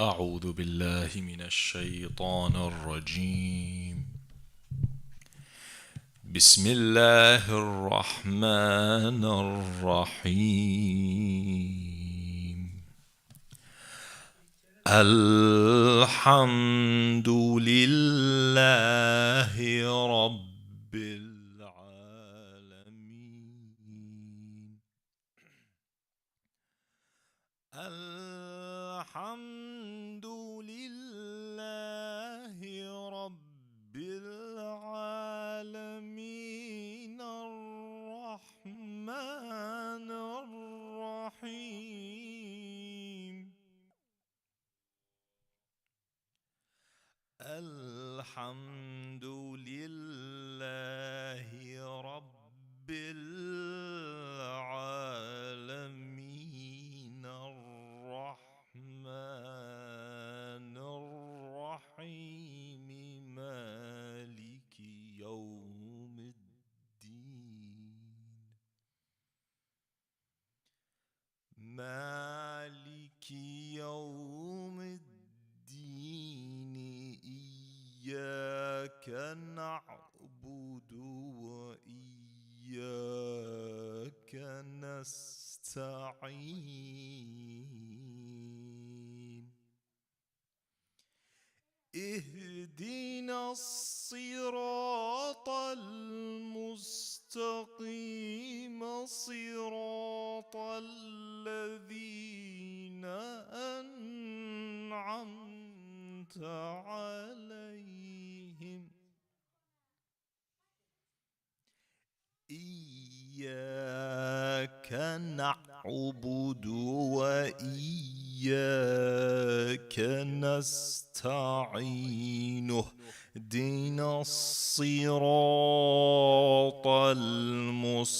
أعوذ بالله من الشيطان الرجيم. بسم الله الرحمن الرحيم. الحمد لله رب العالمين. الحمد لله رب العالمين الرحمن الرحيم. الحمد لله رب العالمين الرحمن الرحيم مالك يوم الدين. مالك يوم الدين إياك نعبد وإياك نستعين. اهدنا الصراط المستقيم صراط الذين أنعمت عليهم إياك نعبد وإياك نستعين. اهدنا الصراط المستقيم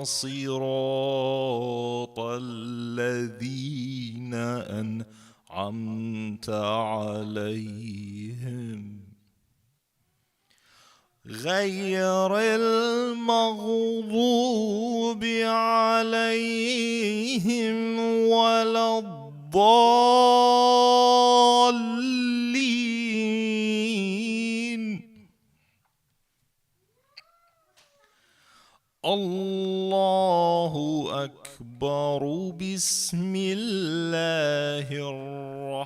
صراط الذين أنعمت عليهم غير المغضوب عليهم ولا الضالين. الله أكبر. بسم الله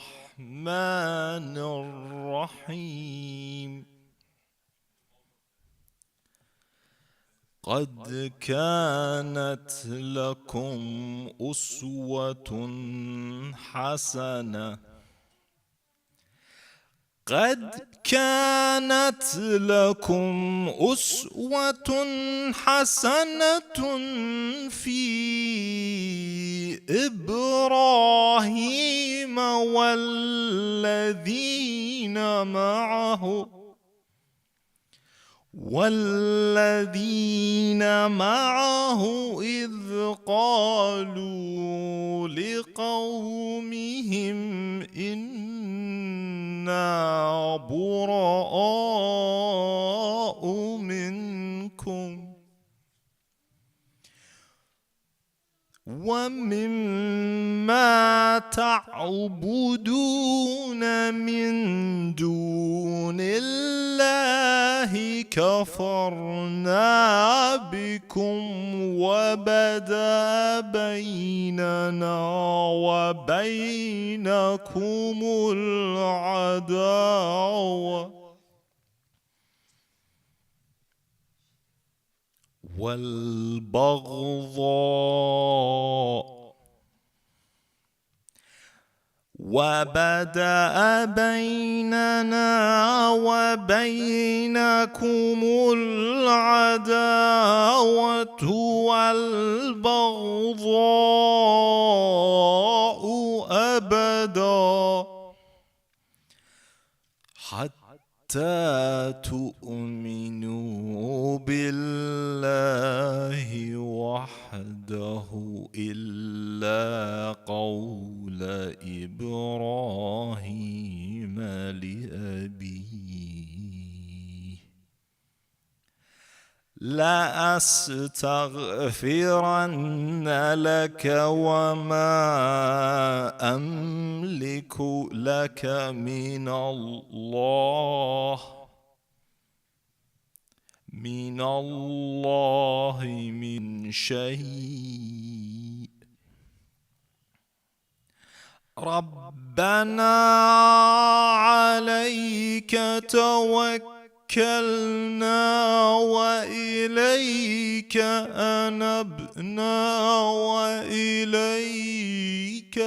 الرحمن الرحيم. قد كانت لكم أسوة حسنة. قد كانت لكم أسوة حسنة في إبراهيم والذين معه إذ قالوا لقومهم إنا براء منكم ومما تعبدون من دون الله كفرنا بكم وبدا بيننا وبينكم العداوة والبغضاء وبدأ بيننا وبينكم العداوة والبغضاء أبدا حتى تؤمنوا بالله وحده إلا قول إبراهيم لأبيه لأستغفرن لك وما أملك لك من الله من شيء. ربنا عليك توكلنا وإليك أنبنا وإليك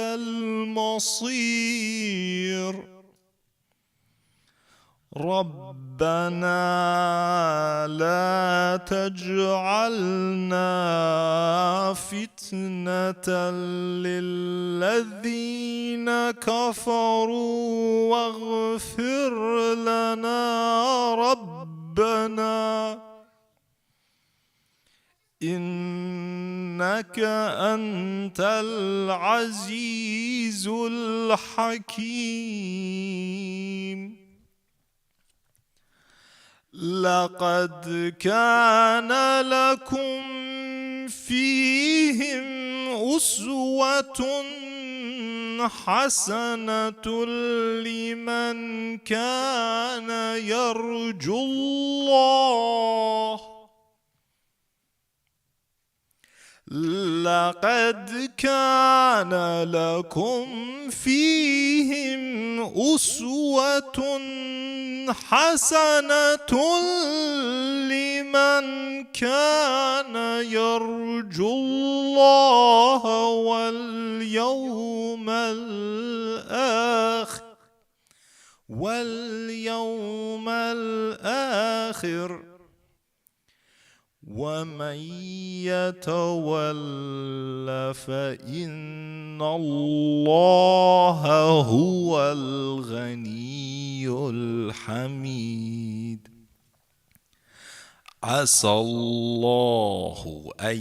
المصير. ربنا لا تجعلنا فتنة للذين كفروا واغفر لنا ربنا إنك أنت العزيز الحكيم. لقد كان لكم فيهم أسوة حسنة لمن كان يرجو الله. لقد كان لكم فيهم أسوة حسنة لمن كان يرجو الله واليوم الآخر ومن يتول فإن الله هو الغني الحميد. عسى الله أن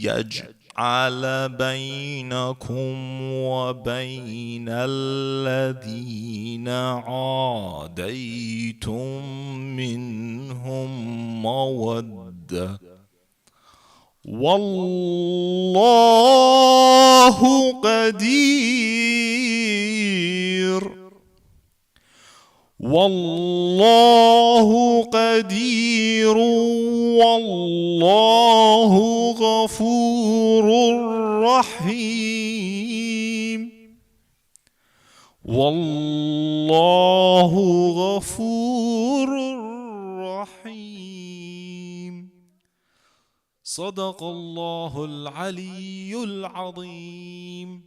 يجعل بينكم وبين الذين عاديتم منهم مودة والله قدير. والله قدير والله غفور رحيم. والله غفور رحيم. صدق الله العلي العظيم.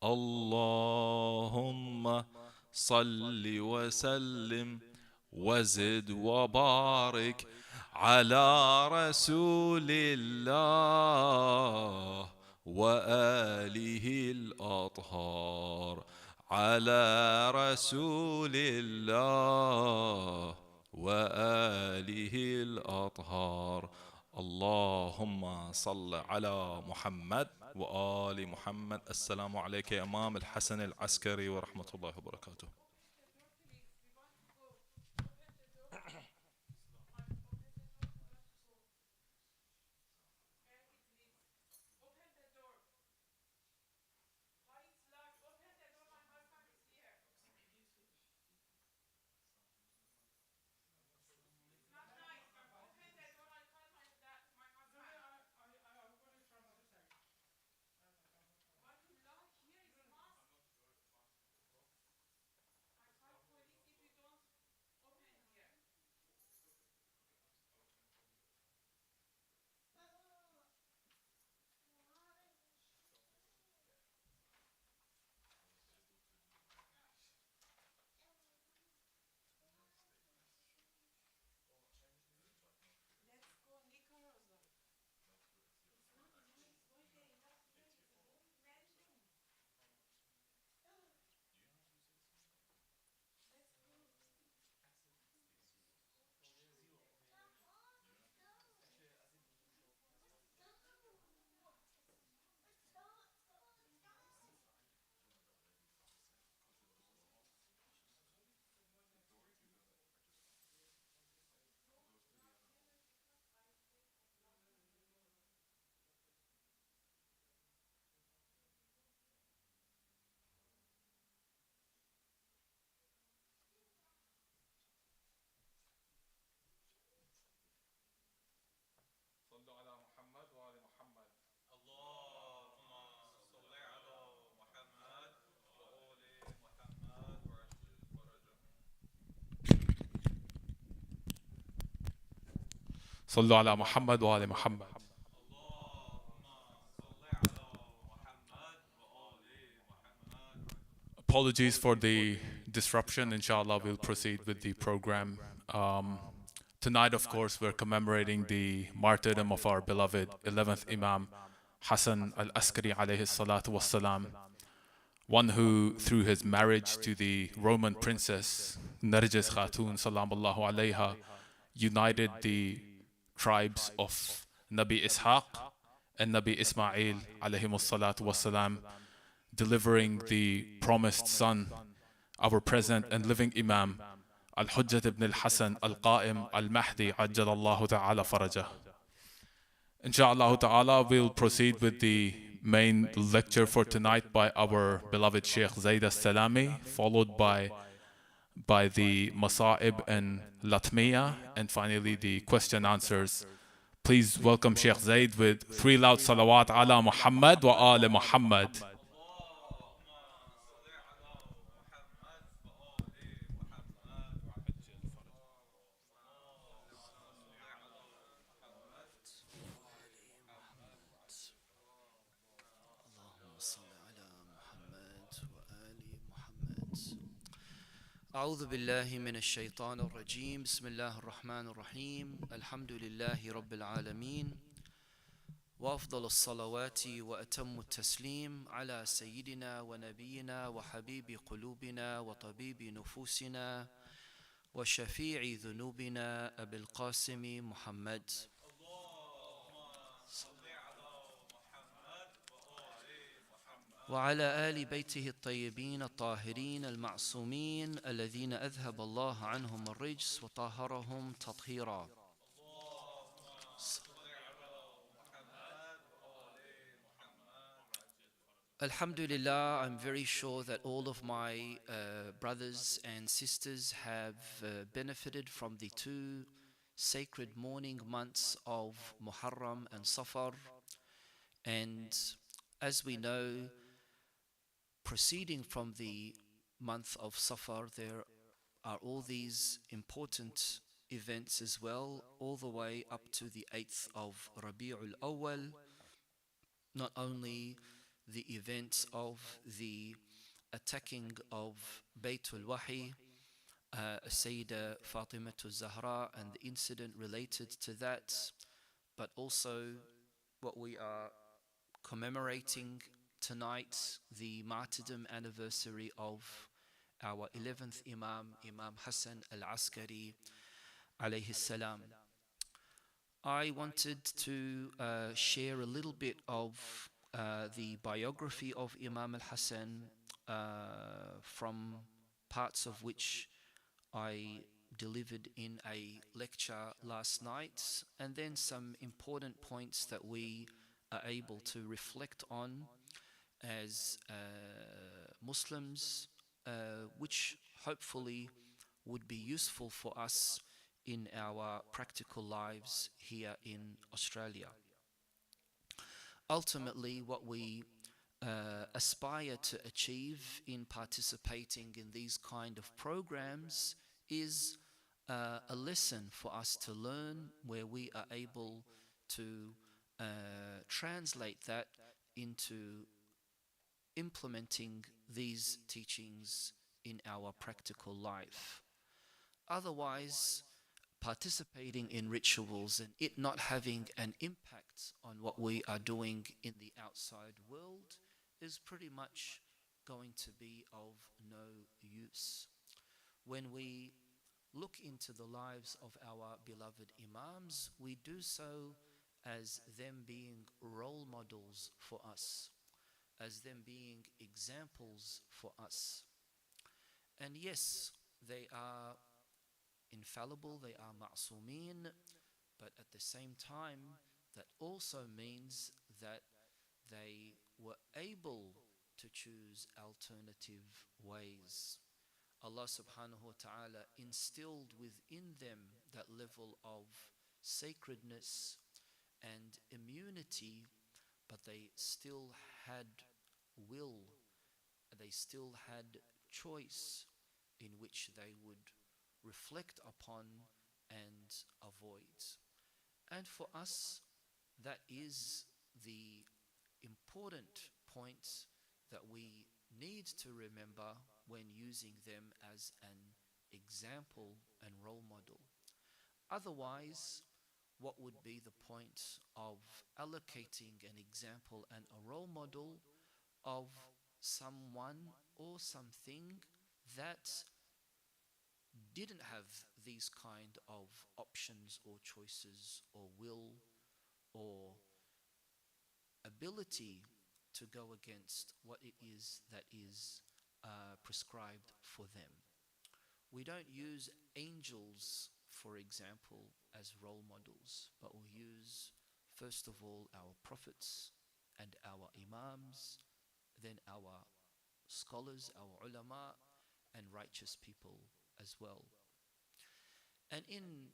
اللهم صل وسلم وزد وبارك على رسول الله وآله الأطهار. على رسول الله وآله الأطهار. اللهم صل على محمد وآل محمد. السلام عليك يا إمام الحسن العسكري ورحمة الله وبركاته. صلوا على محمد وآل محمد. Apologies for the disruption. Inshallah, we'll proceed with the program. Tonight, of course, we're commemorating the martyrdom of our beloved 11th Imam Hasan Al Askari alayhi salatu wassalam, one who, through his marriage to the Roman princess Narjis Khatun Salamullahu alayha, united the tribes of Nabi Ishaq and Nabi Ismail alayhimus salatu wassalam, delivering the promised son, our present and living Imam, Al-Hujjat ibn al-Hasan al-Qa'im al-Mahdi Ajjalallahu ta'ala farajah. Insha'Allah ta'ala, we'll proceed with the main lecture for tonight by our beloved Sheikh Zaid Alsalami, followed by the Masa'ib and Latmiya, and finally the question answers. Please welcome Sheikh Zaid with 3 loud salawat ala Muhammad wa ala Muhammad. أعوذ بالله من الشيطان الرجيم بسم الله الرحمن الرحيم الحمد لله رب العالمين وأفضل الصلوات وأتم التسليم على سيدنا ونبينا وحبيب قلوبنا وطبيب نفوسنا وشفيع ذنوبنا أبي القاسم محمد وعلى آل بيته الطيبين الطاهرين المعصومين الذين أذهب الله عنهم الرجس وطهرهم تطهيرا. Alhamdulillah, I'm very sure that all of my brothers and sisters have benefited from the 2 sacred morning months of Muharram and Safar. And as we know, proceeding from the month of Safar, there are all these important events as well, all the way up to the 8th of Rabi'ul Awwal. Not only the events of the attacking of Baytul Wahi, Sayyida Fatimatul Zahra, and the incident related to that, but also what we are commemorating tonight, the martyrdom anniversary of our 11th Imam, Imam Hasan Al Askari alayhi salam. I wanted to share a little bit of the biography of Imam Al Hasan, from parts of which I delivered in a lecture last night, and then some important points that we are able to reflect on as Muslims, which hopefully would be useful for us in our practical lives here in Australia. Ultimately, what we aspire to achieve in participating in these kind of programs is a lesson for us to learn, where we are able to translate that into implementing these teachings in our practical life. Otherwise, participating in rituals and it not having an impact on what we are doing in the outside world is pretty much going to be of no use. When we look into the lives of our beloved Imams, we do so as them being role models for us, as them being examples for us. And yes, they are infallible, they are ma'soomeen, but at the same time, that also means that they were able to choose alternative ways. Allah subhanahu wa ta'ala instilled within them that level of sacredness and immunity, but they still had will, they still had choice in which they would reflect upon and avoid. And for us, that is the important point that we need to remember when using them as an example and role model. Otherwise, what would be the point of allocating an example and a role model of someone or something that didn't have these kind of options or choices or will or ability to go against what it is that is prescribed for them? We don't use angels, for example, as role models, but we use, first of all, our prophets and our imams, then our scholars, our ulama, and righteous people as well. And in,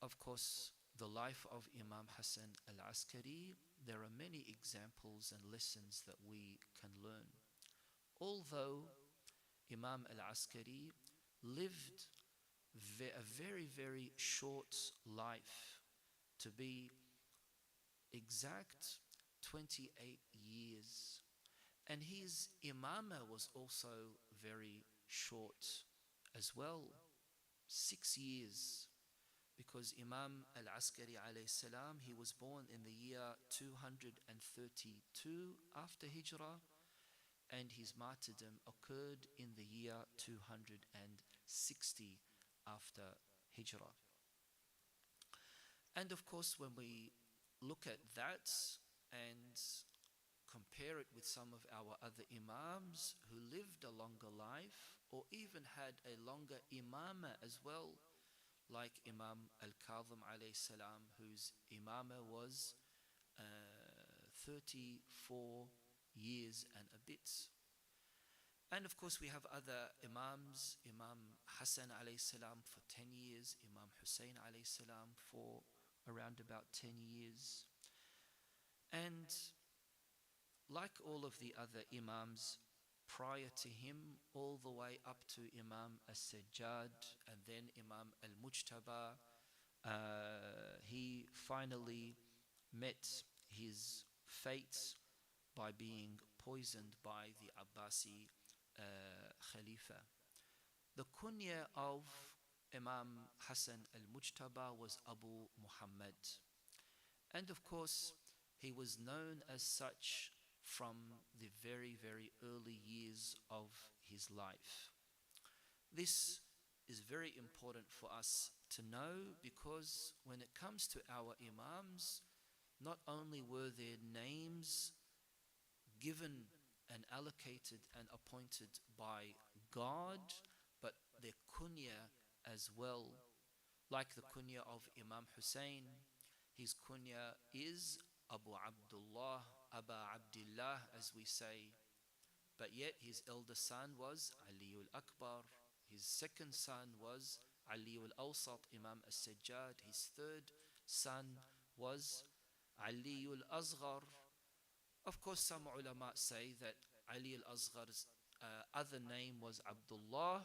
of course, the life of Imam Hasan Al Askari, there are many examples and lessons that we can learn. Although Imam Al Askari lived a very, very short life, to be exact, 28 years. And his imamah was also very short as well, 6 years. Because Imam Al-Askari alayhi salam, he was born in the year 232 after Hijrah, and his martyrdom occurred in the year 260 after Hijrah. And of course, when we look at that and compare it with some of our other imams who lived a longer life or even had a longer imamah as well, like Imam Al-Kadhim alayhi salam, whose imamah was 34 years and a bit. And of course we have other imams, Imam Hasan alayhi salam for 10 years, Imam Hussein alayhi salam for around about 10 years. And like all of the other imams prior to him, all the way up to Imam As-Sajjad and then Imam Al-Mujtaba, he finally met his fate by being poisoned by the Abbasi Khalifa. The kunya of Imam Hasan Al-Mujtaba was Abu Muhammad. And of course, he was known as such from the very, very early years of his life. This is very important for us to know, because when it comes to our imams, not only were their names given and allocated and appointed by God, but their kunya as well. Like the kunya of Imam Hussein, his kunya is Abu Abdullah, Aba Abdullah, as we say. But yet his elder son was Ali al-Akbar. His second son was Ali al-Awsat, Imam As-Sajjad. His third son was Ali al-Asghar. Of course, some ulama say that Ali al-Asghar's other name was Abdullah.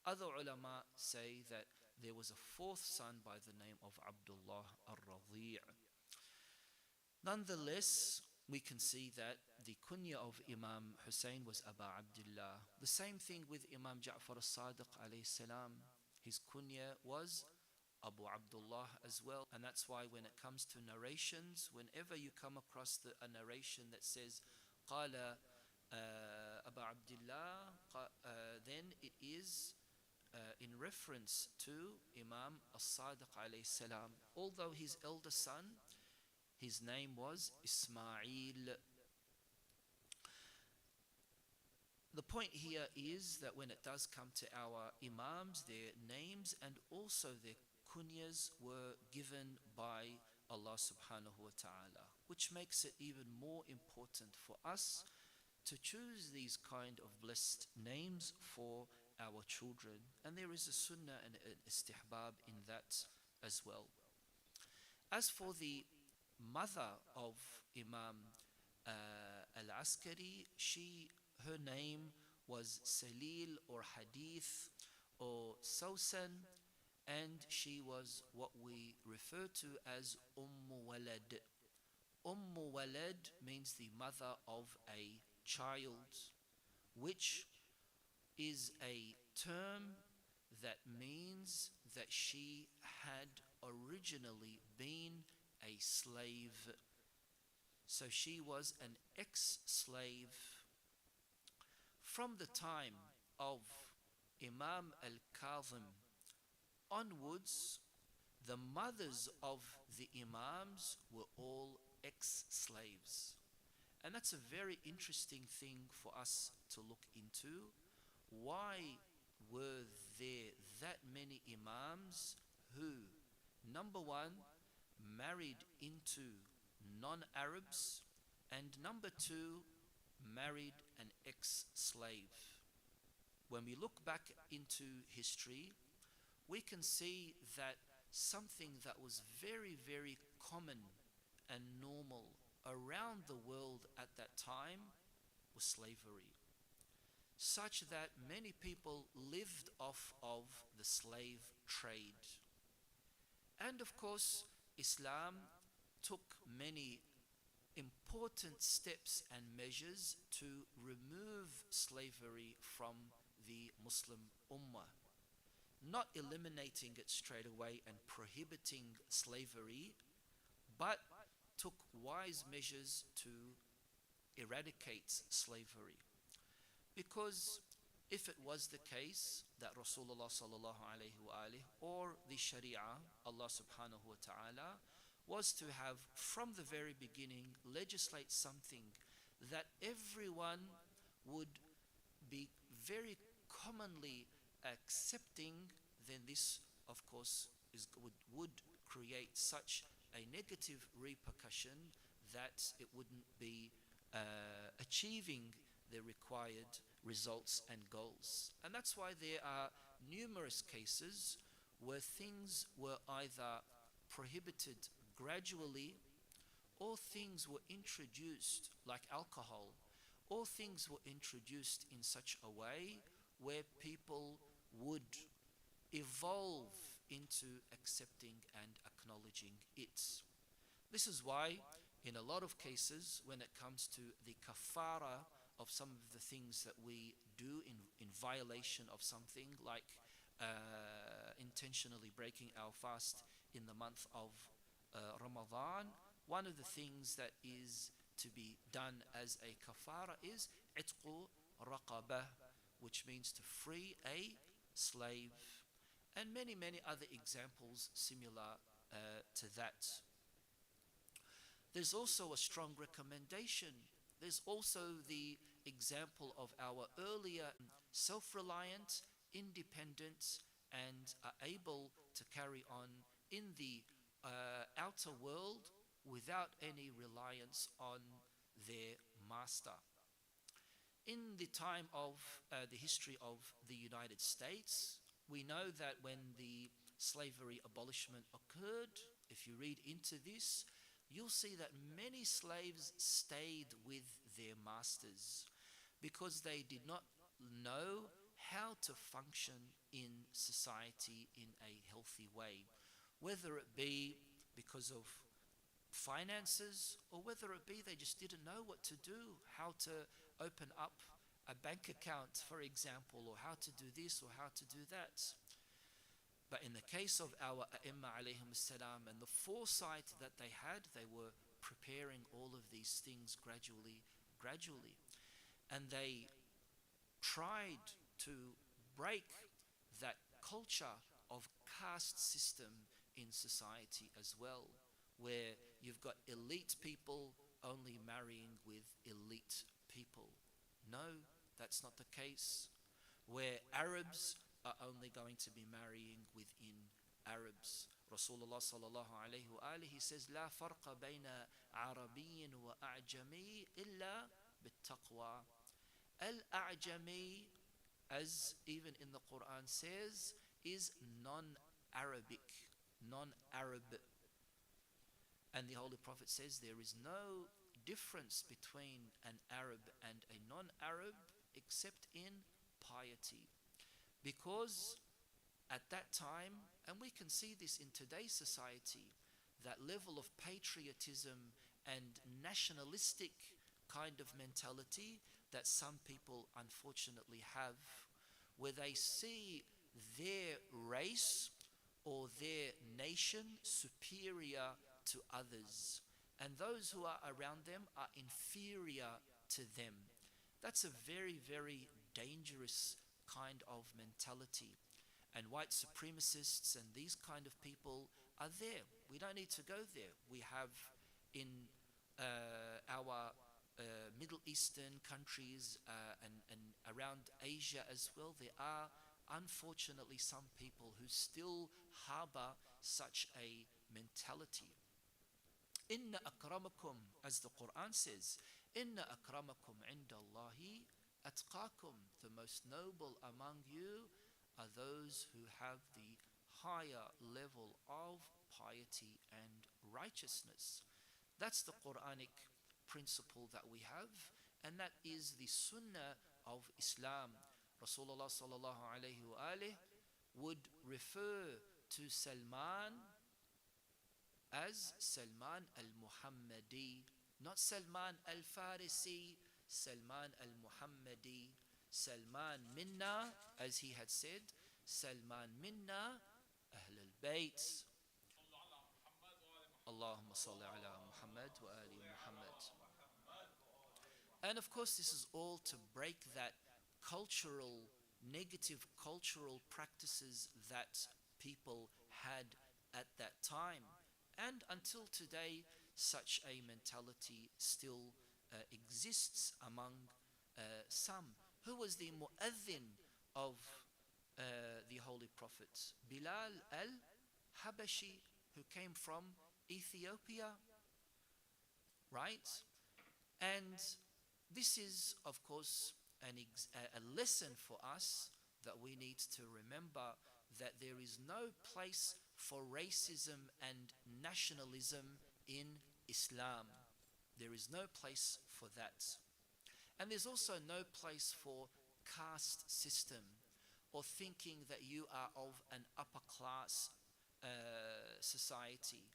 Other ulama say that there was a fourth son by the name of Abdullah al-Radhi'. Nonetheless, we can see that the kunya of Imam Hussein was Aba Abdullah. The same thing with Imam Ja'far al-Sadiq alayhi salam. His kunya was Abu Abdullah as well. And that's why when it comes to narrations, whenever you come across a narration that says Qala Abu Abdullah, then it is in reference to Imam al-Sadiq alayhi salam. Although his elder son, his name was Ismail. The point here is that when it does come to our imams, their names and also their kunyas were given by Allah subhanahu wa ta'ala, which makes it even more important for us to choose these kind of blessed names for our children. And there is a sunnah and an istihbab in that as well. As for the mother of Imam Al-Askari, her name was Salil or Hadith or Sawsan, and she was what we refer to as Walad. Walad means the mother of a child, which is a term that means that she had originally been a slave. So she was an ex-slave. From the time of Imam Al-Kazim onwards, the mothers of the Imams were all ex-slaves. And that's a very interesting thing for us to look into. Why were there that many Imams who, number one, married into non-Arabs, and number two, married an ex-slave? When we look back into history, we can see that something that was very, very common and normal around the world at that time was slavery, such that many people lived off of the slave trade. And of course, Islam took many important steps and measures to remove slavery from the Muslim Ummah, not eliminating it straight away and prohibiting slavery, but took wise measures to eradicate slavery. Because if it was the case that Rasulullah sallallahu alayhi wa or the Sharia, Allah subhanahu wa ta'ala, was to have from the very beginning legislate something that everyone would be very commonly accepting, then this of course would create such a negative repercussion that it wouldn't be achieving the required results and goals. And that's why there are numerous cases where things were either prohibited gradually, or things were introduced like alcohol, or things were introduced in such a way where people would evolve into accepting and acknowledging it. This is why in a lot of cases when it comes to the kafara of some of the things that we do in violation of something, like intentionally breaking our fast in the month of Ramadan, one of the things that is to be done as a kafara is itqu raqabah, which means to free a slave, and many, many other examples similar to that. There's also a strong recommendation. There's also the example of our earlier self-reliant, independent, and are able to carry on in the outer world without any reliance on their master. In the time of the history of the United States, we know that when the slavery abolishment occurred, if you read into this, you'll see that many slaves stayed with their masters because they did not know how to function in society in a healthy way, whether it be because of finances, or whether it be they just didn't know what to do, how to open up a bank account, for example, or how to do this or how to do that. But in the case of our A'imma alayhim salam and the foresight that they had, they were preparing all of these things gradually. And they tried to break that culture of caste system in society as well, where you've got elite people only marrying with elite people. No, that's not the case. Where Arabs are only going to be marrying within Arabs. Rasulullah sallallahu alayhi wa alihi says, لا فرق بين عربي وأعجمي إلا بالتقوى. Al-A'jami, as even in the Quran says, is non-Arabic, non-Arab. And the Holy Prophet says there is no difference between an Arab and a non-Arab except in piety. Because at that time, and we can see this in today's society, that level of patriotism and nationalistic kind of mentality that some people unfortunately have, where they see their race or their nation superior to others, and those who are around them are inferior to them. That's a very, very dangerous kind of mentality. And white supremacists and these kind of people are there. We don't need to go there. We have in our Middle Eastern countries and around Asia as well, there are unfortunately some people who still harbor such a mentality. Inna akramakum, as the Quran says, Inna akramakum indallahi atqakum. The most noble among you are those who have the higher level of piety and righteousness. That's the Quranic principle that we have, and that is the Sunnah of Islam. Rasulullah sallallahu alayhi wa would refer to Salman as Salman al-Muhammadi, not Salman al-Farisi, Salman al-Muhammadi. Salman minna, as he had said, Salman minna Ahl al-Bayt. Allahumma salli ala Muhammad wa ali Muhammad. And of course, this is all to break that negative cultural practices that people had at that time. And until today, such a mentality still exists among some. Who was the mu'adhin of the Holy Prophet? Bilal al-Habashi, who came from Ethiopia, right? And this is, of course, a lesson for us that we need to remember that there is no place for racism and nationalism in Islam. There is no place for that. And there's also no place for caste system or thinking that you are of an upper class society,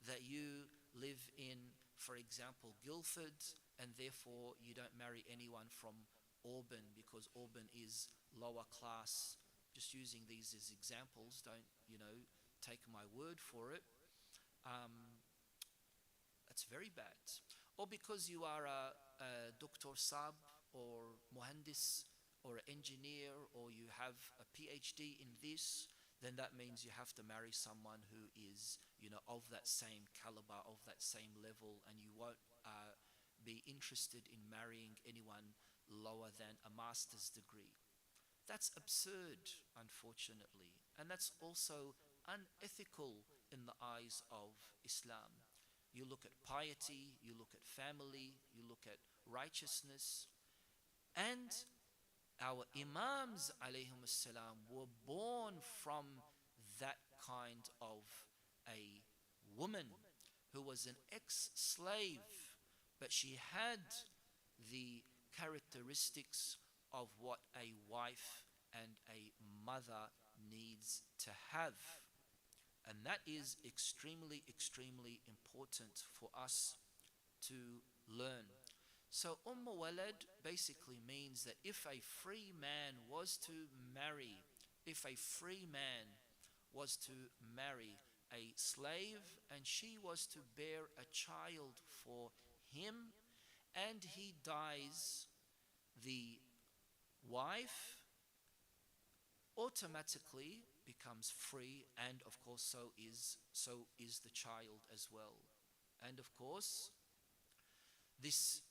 that you live in, for example, Guildford, and therefore you don't marry anyone from Auburn because Auburn is lower class. Just using these as examples, don't, take my word for it. That's very bad. Or because you are a Dr. Sab or Mohandis or an engineer, or you have a PhD in this, then that means you have to marry someone who is, of that same caliber, of that same level, and you won't be interested in marrying anyone lower than a master's degree. That's absurd, unfortunately, and that's also unethical in the eyes of Islam. You look at piety, you look at family, you look at righteousness, and our Imams alayhim salam were born from that kind of a woman who was an ex-slave, but she had the characteristics of what a wife and a mother needs to have. And that is extremely, extremely important for us to learn. So Walad basically means that if a free man was to marry a slave, and she was to bear a child for him, and he dies, the wife automatically becomes free, and of course so is the child as well. And of course, this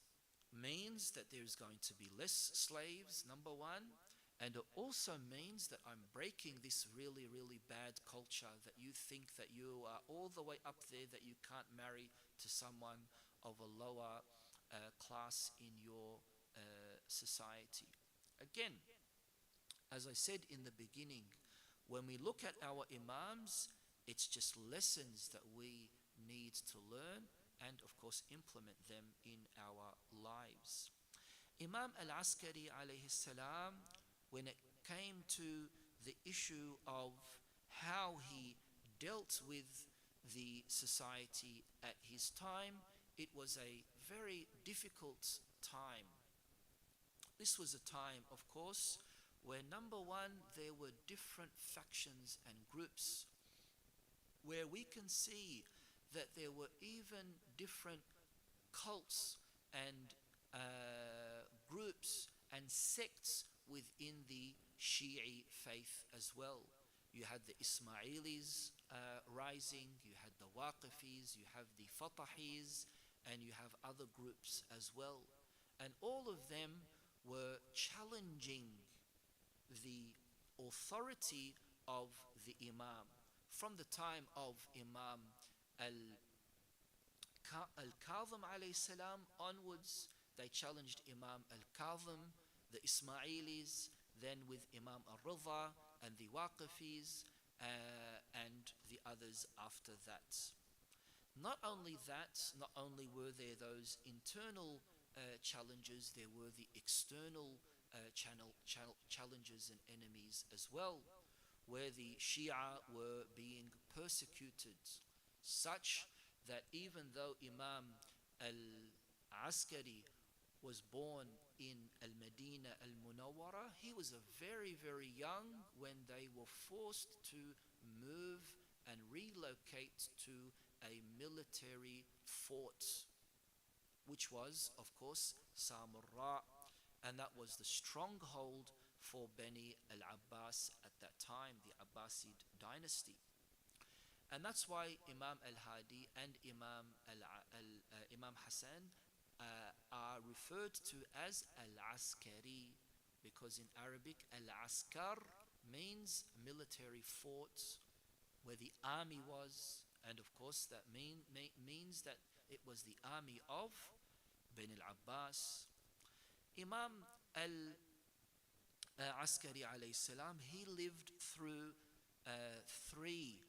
means that there's going to be less slaves, number one, and it also means that I'm breaking this really, really bad culture that you think that you are all the way up there, that you can't marry to someone of a lower class in your society. Again, as I said in the beginning, when we look at our imams, it's just lessons that we need to learn and of course implement them in our lives. Imam Al Askari alayhi salam, when it came to the issue of how he dealt with the society at his time, it was a very difficult time. This was a time, of course, where number one, there were different factions and groups, where we can see that there were even different cults and groups and sects within the Shi'i faith as well. You had the Ismailis rising, you had the Waqifis, you have the Fatahis, and you have other groups as well. And all of them were challenging the authority of the Imam. From the time of Imam Al-Kazim alayhi salam onwards, they challenged Imam Al-Kazim, the Ismailis, then with Imam Al-Ridha and the Waqifis, and the others after that. Not only that, not only were there those internal challenges, there were the external challenges and enemies as well, where the Shia were being persecuted, such that even though Imam Al Askari was born in Al-Madinah Al-Munawwara, he was a very, very young when they were forced to move and relocate to a military fort, which was, of course, Samarra, and that was the stronghold for Bani al-Abbas at that time, the Abbasid dynasty. And that's why Imam al-Hadi and Imam Hasan are referred to as al-Askari, because in Arabic al-Askar means military fort where the army was, and of course that means that it was the army of Bani al-Abbas. Imam al-Askari alayhi salam, he lived through three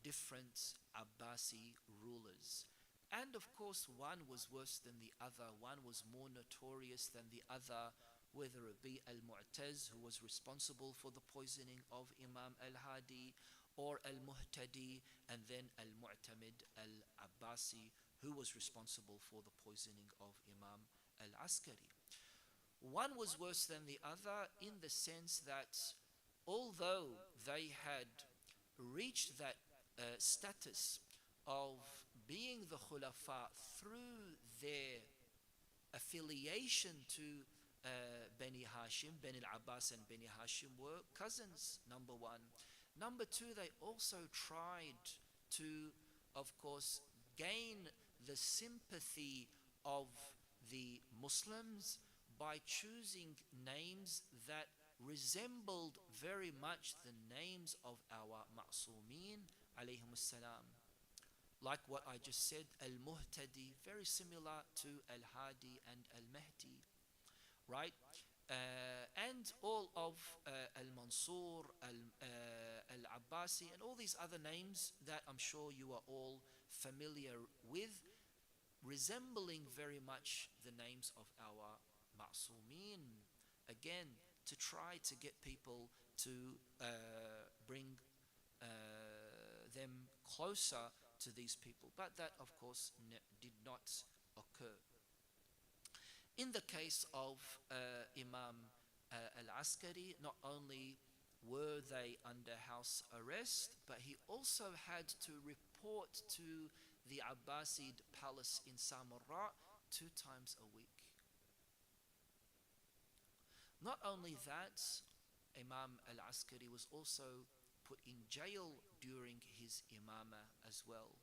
different Abbasi rulers. And of course, one was worse than the other, one was more notorious than the other, whether it be Al-Mu'taz, who was responsible for the poisoning of Imam Al-Hadi, or Al-Muhtadi, and then Al-Mu'tamid Al-Abbasi, who was responsible for the poisoning of Imam Al-Askari. One was worse than the other in the sense that although they had reached that status of being the Khulafa through their affiliation to Bani Hashim, Bani al-Abbas and Bani Hashim were cousins, number one. Number two, they also tried to, of course, gain the sympathy of the Muslims by choosing names that resembled very much the names of our Ma'sumin alayhim salam. Like what I just said, Al-Muhtadi, very similar to Al-Hadi and Al-Mahdi, right? And all of Al-Mansur, Al-Abbasi, and all these other names that I'm sure you are all familiar with, resembling very much the names of our Ma'sumin. Again, to try to get people to bring them closer to these people. But that, of course, did not occur. In the case of Imam Al-Askari, not only were they under house arrest, but he also had to report to the Abbasid palace in Samarra 2 times a week. Not only that, Imam Al-Askari was also put in jail during his imamah as well.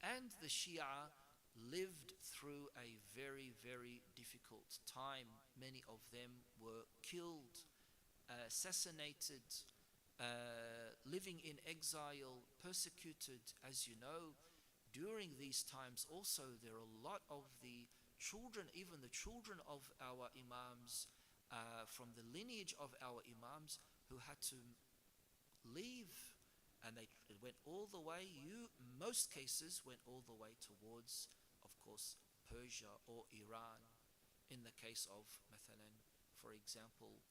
And the Shia lived through a very, very difficult time. Many of them were killed, assassinated, living in exile, persecuted. As you know, during these times also there are a lot of the children, even the children of our imams, from the lineage of our imams, who had to leave, and they went all the way, most cases went all the way towards, of course, Persia or Iran. In the case of, مثلا, for example,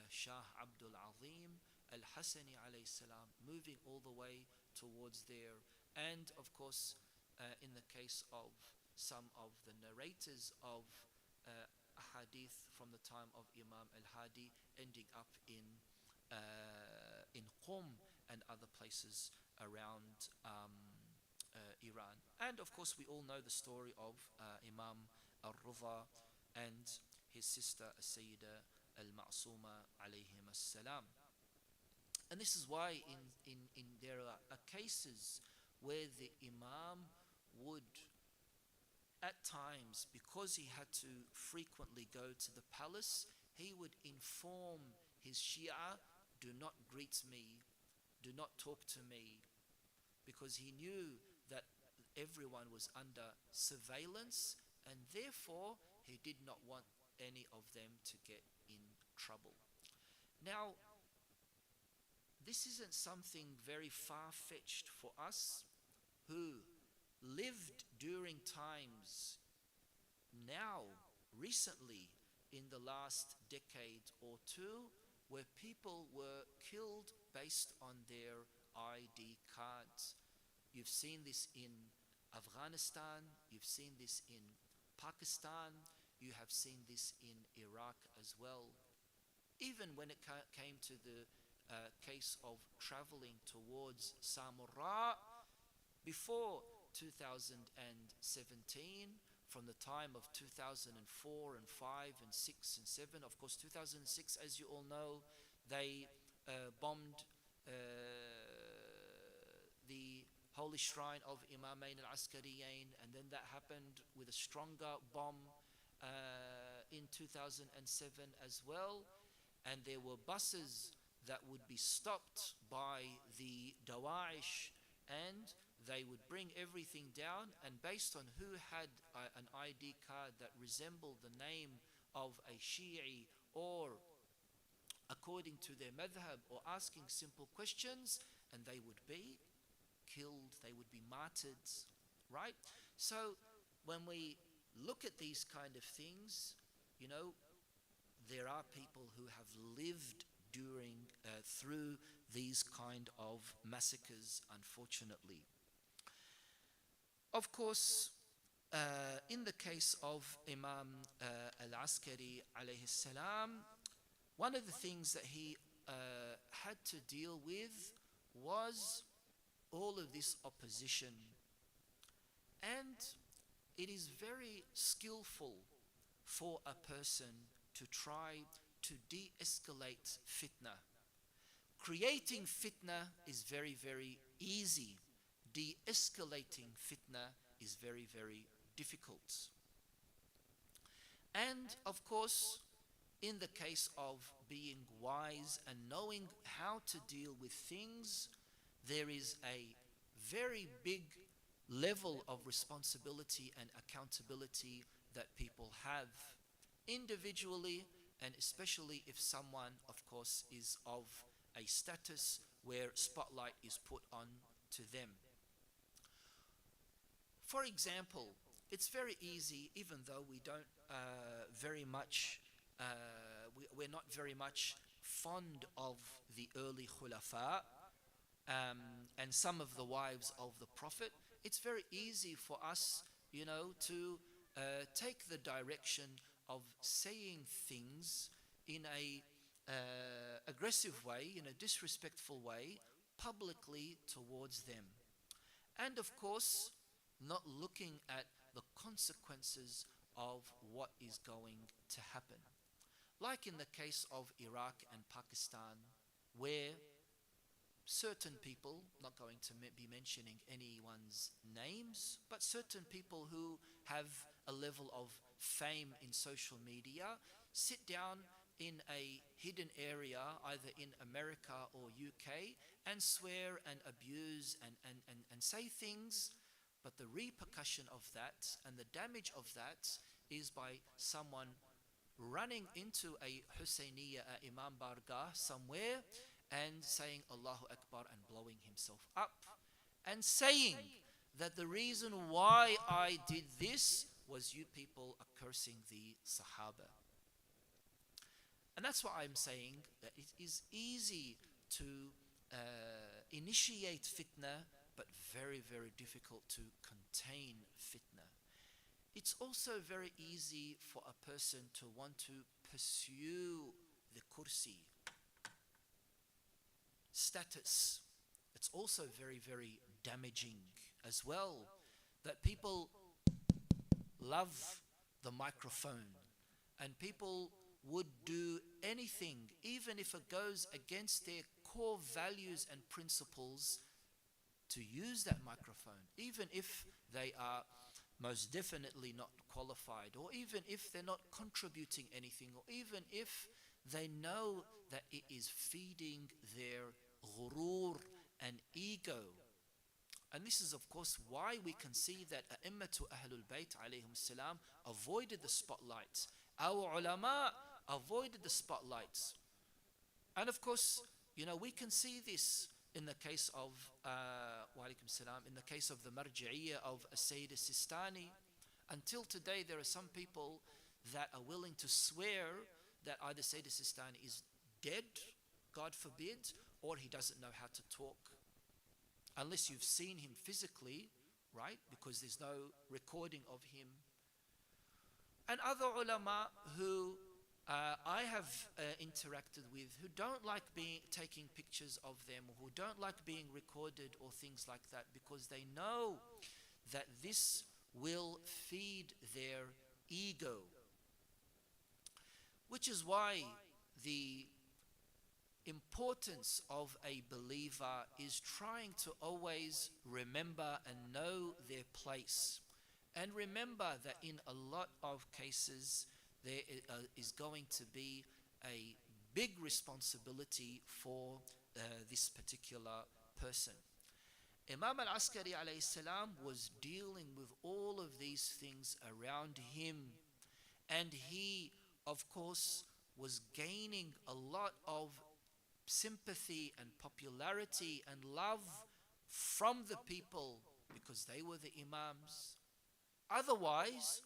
Shah Abdul Azim Al-Hasani alayhi salam, moving all the way towards there. And of course, in the case of some of the narrators of hadith from the time of Imam al-Hadi, ending up in Qum and other places around Iran. And of course, we all know the story of Imam al-Rudha and his sister Sayyida al-Ma'suma alayhim as-salam. And this is why in there are cases where the Imam would at times, because he had to frequently go to the palace, he would inform his Shia, do not greet me, do not talk to me, because he knew that everyone was under surveillance, and therefore he did not want any of them to get in trouble. Now, this isn't something very far-fetched for us who lived during times now, recently, in the last decade or two, where people were killed based on their ID cards. You've seen this in Afghanistan, you've seen this in Pakistan, you have seen this in Iraq as well. Even when it came to the case of traveling towards Samarra, before 2017, from the time of 2004 and 5 and 6 and 7, of course 2006, as you all know, they bombed the holy shrine of Imam Hasan Al Askari, and then that happened with a stronger bomb in 2007 as well. And there were buses that would be stopped by the Dawa'ish, and they would bring everything down, and based on who had an ID card that resembled the name of a Shi'i, or according to their madhab, or asking simple questions, and they would be killed, they would be martyred, right? So when we look at these kind of things, you know, there are people who have lived through these kind of massacres, unfortunately. Of course, in the case of Imam Al Askari alayhi salam, one of the things that he had to deal with was all of this opposition. And it is very skillful for a person to try to de-escalate fitna. Creating fitna is very, very easy. De-escalating fitna is very, very difficult. And of course, in the case of being wise and knowing how to deal with things, there is a very big level of responsibility and accountability that people have individually, and especially if someone, of course, is of a status where spotlight is put on to them. For example, it's very easy, even though we don't we're not very much fond of the early khulafa and some of the wives of the Prophet, it's very easy for us, you know, to take the direction of saying things in a aggressive way, in a disrespectful way, publicly towards them. And of course, not looking at the consequences of what is going to happen. Like in the case of Iraq and Pakistan, where certain people, not going to be mentioning anyone's names, but certain people who have a level of fame in social media, sit down in a hidden area, either in America or UK, and swear and abuse and say things, but the repercussion of that and the damage of that is by someone running into a Husayniyya, Imam Bargah somewhere, and saying Allahu Akbar and blowing himself up, and saying that the reason why I did this was you people are cursing the Sahaba. And that's why I'm saying that it is easy to initiate fitna, but very, very difficult to contain fitna. It's also very easy for a person to want to pursue the kursi, status. It's also very, very damaging as well, that people love the microphone and people would do anything, even if it goes against their core values and principles, to use that microphone, even if they are most definitely not qualified, or even if they're not contributing anything, or even if they know that it is feeding their ghurur and ego. And this is of course why we can see that A'immatu Ahlul Bayt alayhim salam avoided the spotlights. Our ulama avoided the spotlights. And of course, we can see this in the case of in the case of the marji'iyya of Sayyid Sistani. Until today, there are some people that are willing to swear that either Sayyid Sistani is dead, God forbid, or he doesn't know how to talk. Unless you've seen him physically, right? Because there's no recording of him. And other ulama who I have interacted with, who don't like taking pictures of them, who don't like being recorded or things like that, because they know that this will feed their ego. Which is why the importance of a believer is trying to always remember and know their place. And remember that in a lot of cases, there is going to be a big responsibility for this particular person. Imam Al Askari alayhi salam was dealing with all of these things around him, and he of course was gaining a lot of sympathy and popularity and love from the people because they were the imams. Otherwise,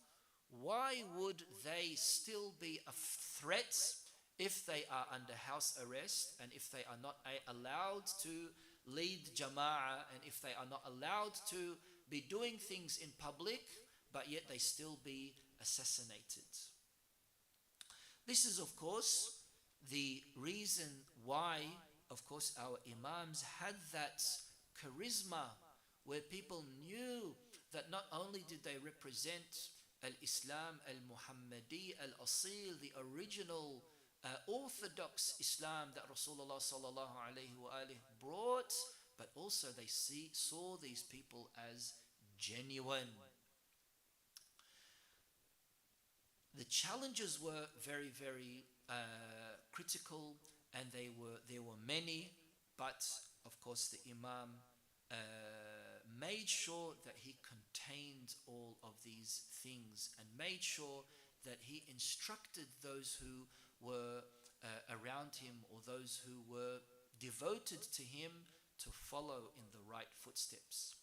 why would they still be a threat if they are under house arrest, and if they are not allowed to lead jama'ah, and if they are not allowed to be doing things in public, but yet they still be assassinated? This is of course the reason why, of course, our imams had that charisma, where people knew that not only did they represent al-Islam al-Muhammadi al-Asil, the original orthodox Islam that Rasulullah sallallahu alayhi wa brought, but also they saw these people as genuine. The challenges were very, very critical, and there were many, but of course the Imam made sure that he contained all of these things, and made sure that he instructed those who were around him, or those who were devoted to him, to follow in the right footsteps.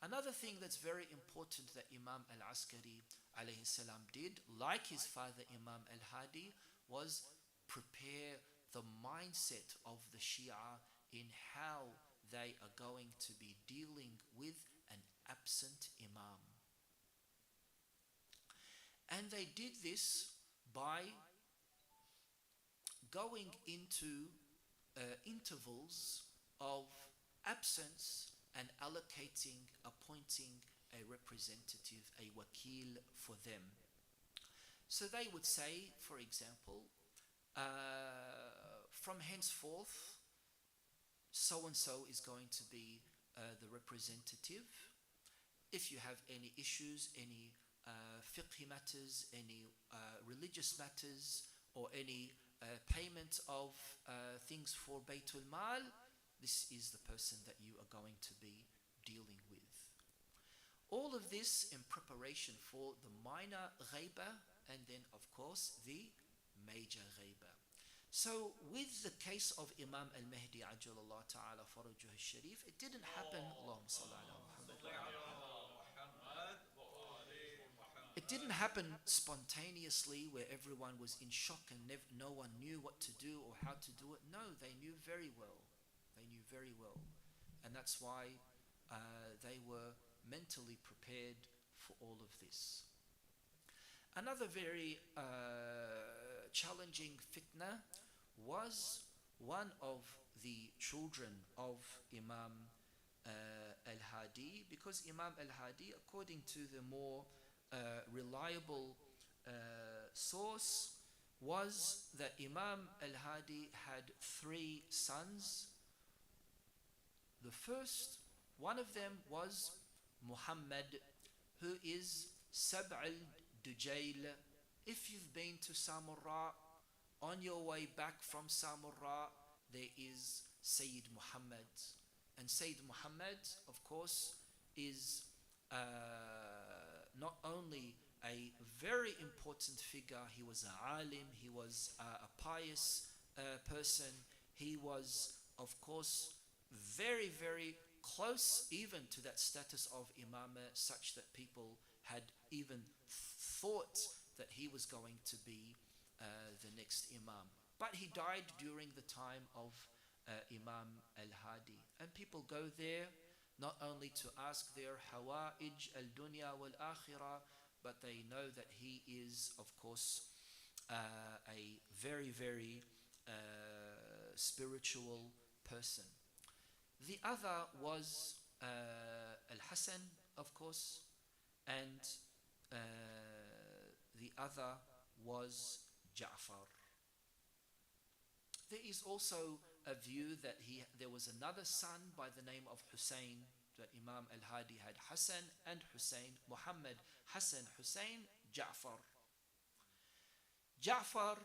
Another thing that's very important that Imam Al Askari alayhi salam did, like his father Imam Al Hadi, was prepare the mindset of the Shia in how they are going to be dealing with an absent Imam. And they did this by going into intervals of absence and appointing a representative, a wakil for them. So they would say, for example, from henceforth, so-and-so is going to be the representative. If you have any issues, any fiqh matters, any religious matters, or any payment of things for Baytul Mal, this is the person that you are going to be dealing with. All of this in preparation for the minor ghaiba, and then of course the major ghaiba. So with the case of Imam al-Mahdi Ajjalallah Ta'ala Farajuh al-Sharif, it didn't happen long. It it didn't happen spontaneously where everyone was in shock and no one knew what to do or how to do it. No, they knew very well. They knew very well. And that's why they were mentally prepared for all of this. Another very challenging fitna was one of the children of Imam Al-Hadi, because Imam Al-Hadi, according to the more reliable source, was that Imam Al-Hadi had 3 sons. The first, one of them was Muhammad, who is Sab' al-Dujail. If you've been to Samurra, on your way back from Samurra, there is Sayyid Muhammad. And Sayyid Muhammad, of course, is not only a very important figure, he was an alim, he was a pious person, he was, of course, very, very close even to that status of imamah, such that people had even thought that he was going to be the next imam. But he died during the time of Imam Al-Hadi. And people go there not only to ask their hawa'ij al-dunya wal-akhirah, but they know that he is, of course, a very, very spiritual person. The other was Al-Hasan, of course, and the other was Ja'far. There is also a view that there was another son by the name of Hussein, that Imam Al-Hadi had Hassan and Hussein, Muhammad, Hassan, Hussein, Ja'far. Ja'far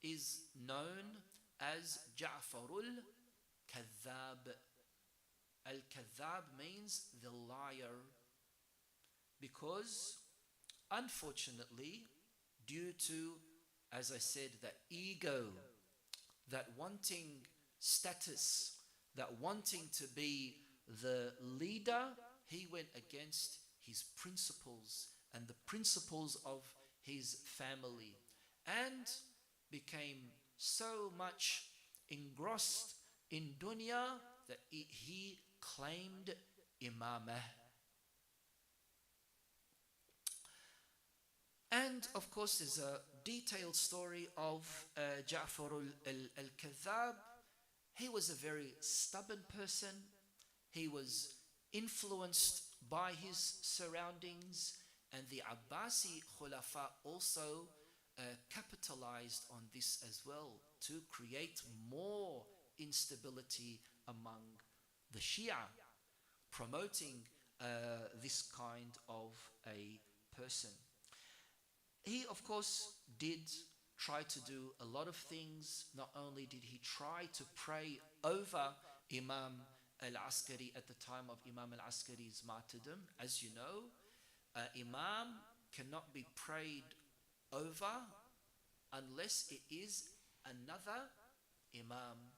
is known as Ja'farul Kadhab. Al-Kadhab means the liar, because unfortunately, due to, as I said, that ego, that wanting status, that wanting to be the leader, he went against his principles and the principles of his family, and became so much engrossed in dunya that he claimed imamah. And of course there's a detailed story of Ja'far al-Kadhab. He was a very stubborn person. He was influenced by his surroundings, and the Abbasi Khulafa also capitalized on this as well to create more instability among the Shia, promoting this kind of a person. He, of course, did try to do a lot of things. Not only did he try to pray over Imam Al Askari at the time of Imam Al Askari's martyrdom. As you know, Imam cannot be prayed over unless it is another Imam.